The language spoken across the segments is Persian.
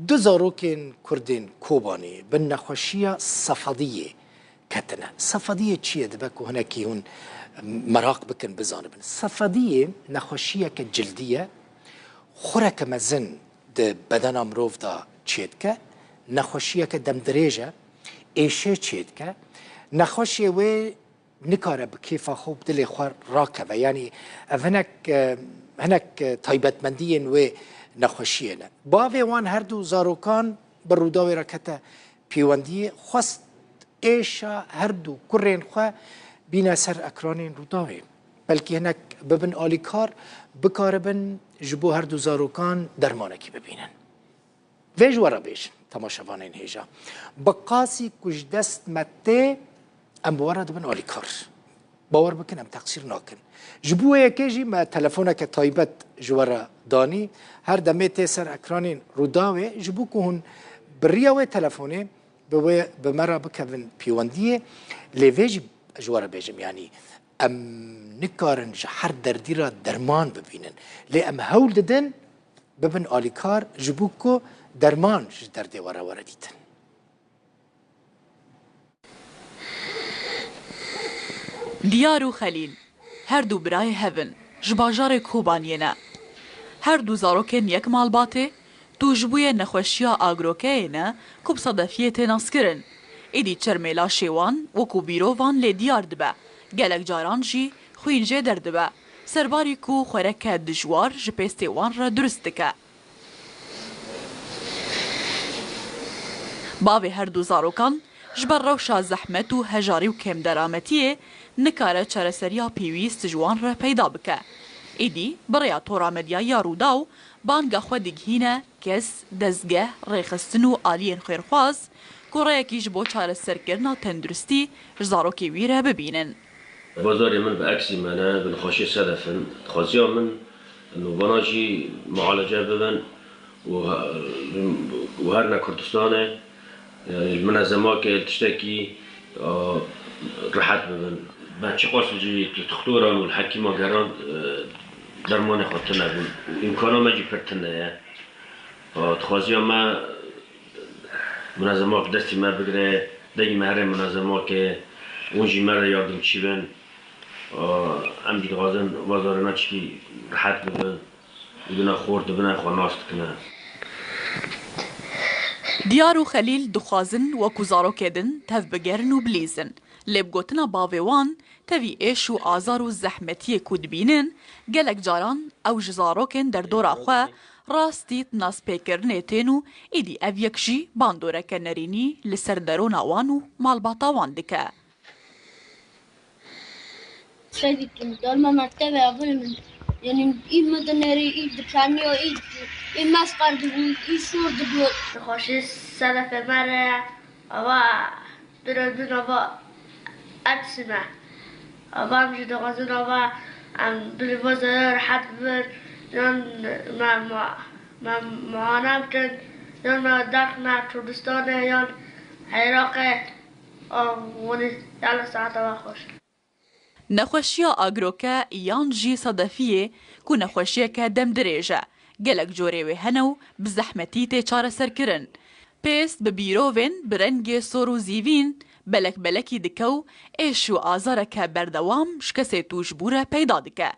دو زاروکین کردین کوبانی به نخوشی صفادیه کتنه. صفادیه چیه دبکو هنکی هون مراق بکن بزانبن. صفادیه نخوشیه که جلدیه خوره که مزن ده بدن امروف دا چید که نخوشیه که دم دریجه ایشه چید که نخوشیه و نکاره بکیفا خوب دل خوار راکبه یعنی هنک تایبتمندین و نخوشیه نه باوی وان هر دو زاروکان بر روداوی رکته پیوندی خواست ایشا هر دو کرین خواه بین سر اکرانین روداوی بلکه هنک ببن آلیکار بکاربن جبو هر دو زاروکان درمانکی ببینن ویج ورا بیش تماشاوانین هیجا بقاسی کش دست مته ام بوارد بن آلیکار باور بکن ام تقصیر ناکن جبو یکی ما تلفونه که تایبت جوارا دانی هر دمه تیسر اکرانین روداوی جبو که هون بریاوی تلفونه به مرا بکن پیوندیه لیویج جوارا بیجم یعنی ام نکارن هر دردی را درمان ببینن لی ام هول ددن ببن آلیکار جبو که درمان دردی ورا دیتن دیار و خلیل هر دو برای هفن جباجار کوبانینا هر دو زاروکن یک مالباته دو جبوی نخوشیا آگروکه نه کب صدفیه تناسکرن ایدی چرمیلا شیوان و کوبیرووان لی دیار دبه گلک جاران جی خوینجه دردبه سرباری کو خورک دجوار جپیستی وان را درست دکه باوی هر دو زاروکان جبر روشا زحمت و هجاری و کم درامتیه نکاره چرسریا پیویست جوان را پیدا بکه ایدی برای طورا مدیای روداو بانگا خودگهینه کس دزگه ریخستن و آلین خیرخواز که یکیش با چرسرکرنا تندرستی زاروکی ویره ببینن بازاری من به عکسی منه بنخوشی صدفن خوازی من انه بناجی معالجه ببن و هر کردستانه المنظمات که تشتكي راحت ببن بعد چه قاس بجي تختوران والحكيمة قران درمان خاطرنا بون امكانه ما جي پرتنه تخوازي ما منظمات دستی ما بگره دقی مهره منظمات که اونجی مره یاردم چی بن ام جي غازن وزارنا چی راحت ببن بدون خورد ببن خواناست کنه دیار و خلیل دخوازن و کزارو کدن تف بگرن و بلیزن لبگوتنا باویوان تفی ایش و آزار و زحمتی کدبینن گلک جاران او جزاروکن در دورا خواه راستیت ناس پیکرنه تینو ایدی او یکشی باندورک نرینی لسر درون آوانو مالباتا وان دکه شاید که دالما مرتبه اول من یعنی این مدنری این دکانی و این مسقر بود این شور بود خوشی صدف مره و برادون و اتسمه و همجی دقازون و بلوازه راحت بر یان معانه بکن یان داخل کردستان یان عراق ونی یالا ساعت و خوش نخوشیا آگروکه یان جی صدفیه که نخوشیه که دم دریجه گلک جوره و هنو بزحمتی تی چاره سر کرن پیست به بیروین برنگ سورو زیوین بلکی دکو ایشو آزاره که بردوام شکسی توش بوره پیدا دکه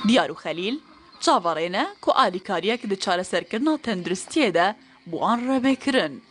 دیارو خلیل چاوارینه که آلیکاریه که ده چاره سر کرنا تندرستیه ده بوان را بکرن